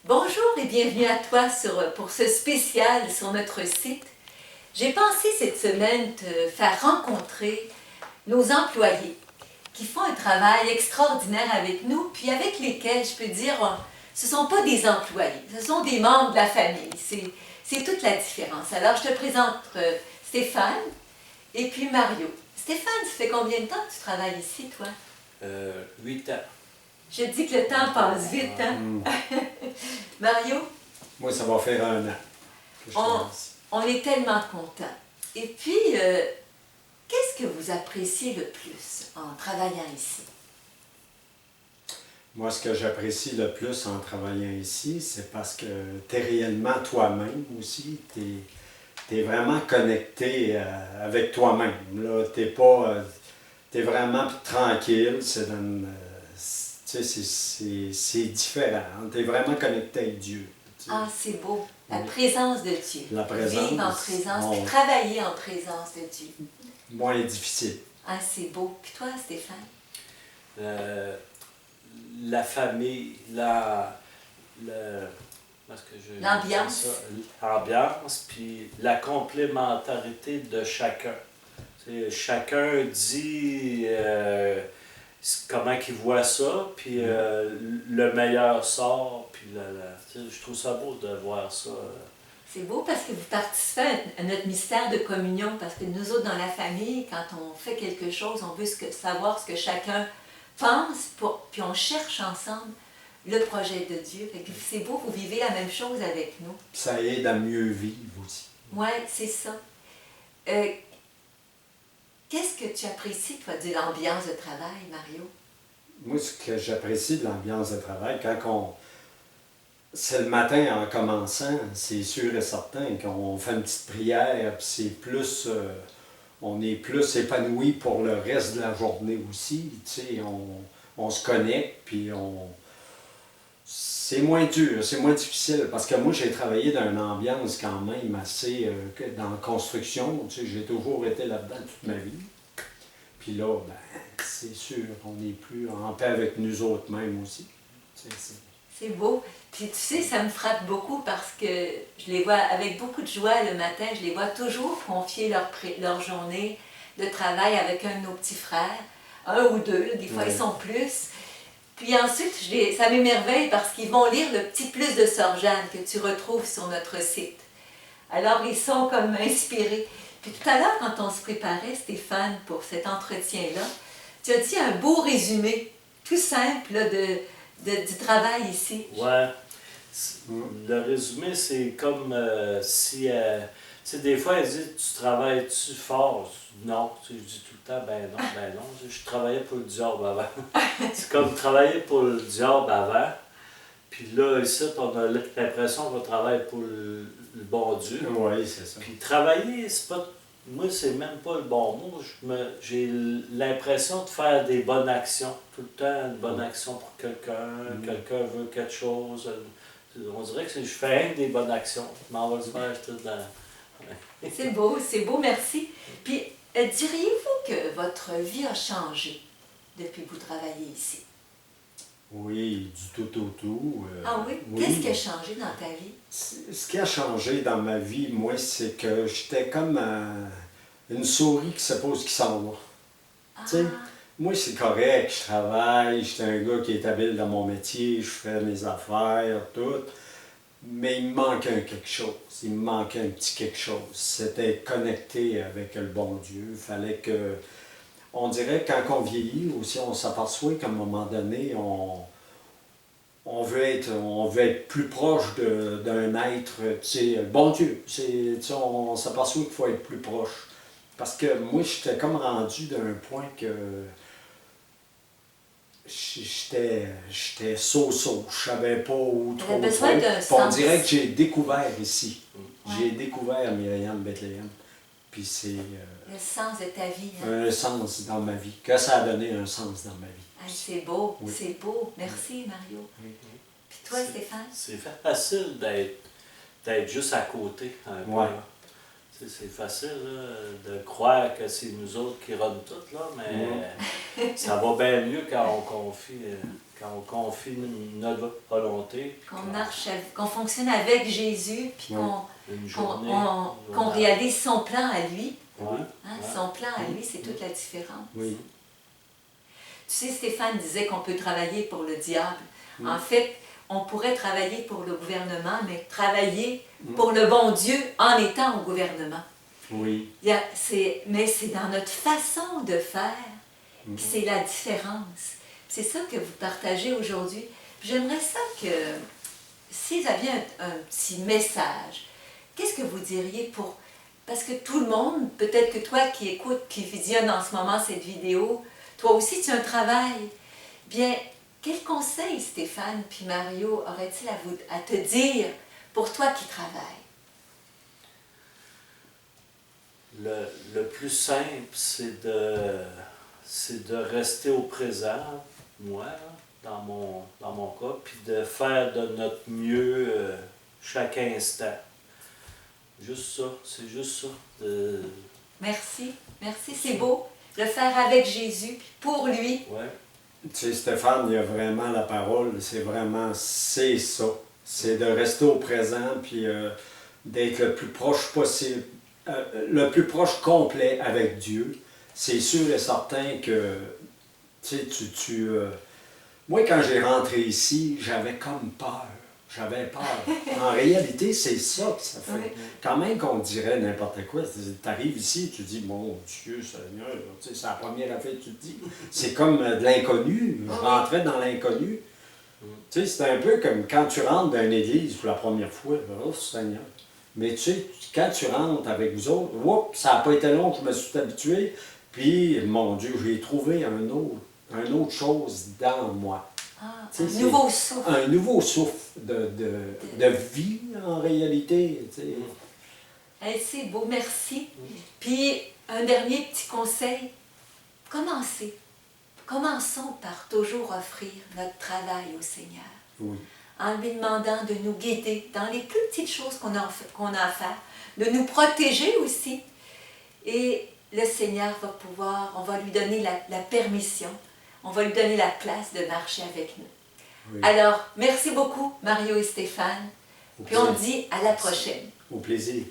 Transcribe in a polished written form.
Bonjour et bienvenue à toi pour ce spécial sur notre site. J'ai pensé cette semaine te faire rencontrer nos employés qui font un travail extraordinaire avec nous, puis avec lesquels, je peux dire, ce ne sont pas des employés, ce sont des membres de la famille. C'est toute la différence. Alors, je te présente Stéphane et puis Mario. Stéphane, ça fait combien de temps que tu travailles ici, toi? 8 ans. Je dis que le temps passe vite, hein? Mario? Moi, ça va faire 1 an que je travaille ici. On est tellement contents. Et puis, qu'est-ce que vous appréciez le plus en travaillant ici? Moi, ce que j'apprécie le plus en travaillant ici, c'est parce que tu es réellement toi-même aussi. Tu es vraiment connecté avec toi-même. Là, tu es vraiment tranquille. C'est différent. Tu es vraiment connecté avec Dieu. Ah, c'est beau. La Oui. présence de Dieu. La présence. Vivre en présence, On- puis travailler en présence de Dieu. Moins difficile. Ah, c'est beau. Puis toi, Stéphane? La famille, L'ambiance. l'ambiance, puis la complémentarité de chacun. Chacun dit comment il voit ça, puis le meilleur sort, puis je trouve ça beau de voir ça. C'est beau parce que vous participez à notre mystère de communion, parce que nous autres, dans la famille, quand on fait quelque chose, on veut savoir ce que chacun pense, puis on cherche ensemble le projet de Dieu. Fait que c'est beau, vous vivez la même chose avec nous. Ça aide à mieux vivre aussi. Oui, c'est ça. Qu'est-ce que tu apprécies, toi, de l'ambiance de travail, Mario? Moi, ce que j'apprécie de l'ambiance de travail, c'est le matin en commençant, c'est sûr et certain qu'on fait une petite prière, puis c'est plus, on est plus épanoui pour le reste de la journée aussi. Tu sais, on se connecte, puis c'est moins dur, c'est moins difficile, parce que moi, j'ai travaillé dans une ambiance quand même assez, dans la construction, tu sais, j'ai toujours été là-dedans toute ma vie. Puis là, ben, c'est sûr, on n'est plus en paix avec nous autres mêmes aussi. Tu sais, C'est beau. Puis tu sais, ça me frappe beaucoup parce que je les vois avec beaucoup de joie le matin. Je les vois toujours confier leur journée de travail avec un de nos petits frères, un ou deux, des fois Ouais. ils sont plus. Puis ensuite, ça m'émerveille parce qu'ils vont lire le petit plus de Sœur Jeanne que tu retrouves sur notre site. Alors ils sont comme inspirés. Puis tout à l'heure, quand on se préparait, Stéphane, pour cet entretien-là, tu as dit un beau résumé, tout simple, là, du travail ici. Ouais. Le résumé, c'est comme si. Tu sais, des fois, elle dit tu travailles-tu fort? Non. Tu sais, je dis tout le temps ben non. Je travaillais pour le diable avant. C'est comme travailler pour le diable avant. Puis là, ici, on a l'impression qu'on travaille pour le bon Dieu. oui, c'est ça. Puis travailler, c'est pas. Moi, c'est même pas le bon mot. J'ai l'impression de faire des bonnes actions. Tout le temps, une bonne action pour quelqu'un. Quelqu'un veut quelque chose. On dirait que je fais rien que des bonnes actions. Je m'en vais le faire tout dans. C'est beau, merci. Puis, diriez-vous que votre vie a changé depuis que vous travaillez ici? Oui, du tout au tout. Ah oui? Oui. Qu'est-ce qui a changé dans ta vie? Ce qui a changé dans ma vie, moi, c'est que j'étais comme une souris qui se pose qui s'en va. Ah, Tu sais, moi, c'est correct, je travaille, j'étais un gars qui est habile dans mon métier, je fais mes affaires, tout. Mais il me manquait quelque chose. Il me manquait un petit quelque chose. C'était connecté avec le bon Dieu. Il fallait que. On dirait que quand on vieillit aussi, on s'aperçoit qu'à un moment donné, on veut être plus proche d'un être, tu sais, le bon Dieu. Tu sais, on s'aperçoit qu'il faut être plus proche. Parce que moi, j'étais comme rendu d'un point que j'étais so-so. Je savais pas où Tu trop. avais besoin d'un Puis on sens. dirait que j'ai découvert ici. Ouais. J'ai découvert Myriam Bethléem. Puis c'est Le sens de ta vie. Hein? un sens dans ma vie. Que ça a donné un sens dans ma vie. Ah, c'est beau, Oui. c'est beau. Merci, Mario. Puis toi, Stéphane? C'est facile d'être juste à côté un peu. Ouais. C'est facile là, de croire que c'est nous autres qui rendent tout, là, mais ça va bien mieux quand on confie notre volonté. Qu'on marche, qu'on fonctionne avec Jésus, puis Une journée, qu'on réalise son plan à lui. Ouais, Hein, son plan à lui, c'est toute la différence. Oui. Tu sais, Stéphane disait qu'on peut travailler pour le diable. En fait, on pourrait travailler pour le gouvernement, mais travailler pour le bon Dieu en étant au gouvernement. Oui. Mais c'est dans notre façon de faire que c'est la différence. C'est ça que vous partagez aujourd'hui. J'aimerais ça que, si vous aviez un petit message, qu'est-ce que vous diriez pour... Parce que tout le monde, peut-être que toi qui écoutes, qui visionne en ce moment cette vidéo, toi aussi tu as un travail. Bien, quel conseil Stéphane puis Mario auraient-ils à te dire pour toi qui travailles? Le plus simple, c'est de rester au présent, moi, là, dans mon cas, puis de faire de notre mieux chaque instant. Juste ça, c'est juste ça. Merci, c'est beau. Le faire avec Jésus, puis pour lui. Ouais. Tu sais, Stéphane, il y a vraiment la parole, c'est ça. C'est de rester au présent, puis d'être le plus proche possible, le plus proche complet avec Dieu. C'est sûr et certain que, tu sais, moi, quand j'ai rentré ici, j'avais comme peur. J'avais peur. En réalité, c'est ça que ça fait. Oui. Quand même qu'on dirait n'importe quoi, tu arrives ici, tu dis, mon Dieu Seigneur, tu sais, c'est la première affaire que tu te dis. C'est comme de l'inconnu. Je rentrais dans l'inconnu. Tu sais, c'est un peu comme quand tu rentres dans une église pour la première fois. Oh Seigneur. Mais tu sais, quand tu rentres avec vous autres, whoop, ça n'a pas été long, je me suis habitué. Puis, mon Dieu, j'ai trouvé une autre chose dans moi. Un nouveau souffle. Un nouveau souffle de vie, en réalité. Tu sais. Hey, c'est beau, merci. Puis, un dernier petit conseil. Commençons par toujours offrir notre travail au Seigneur. Oui. En lui demandant de nous guider dans les plus petites choses qu'on a à faire, de nous protéger aussi. Et le Seigneur on va lui donner la permission, on va lui donner la place de marcher avec nous. Oui. Alors, merci beaucoup Mario et Stéphane. Puis on dit à la prochaine. Au plaisir.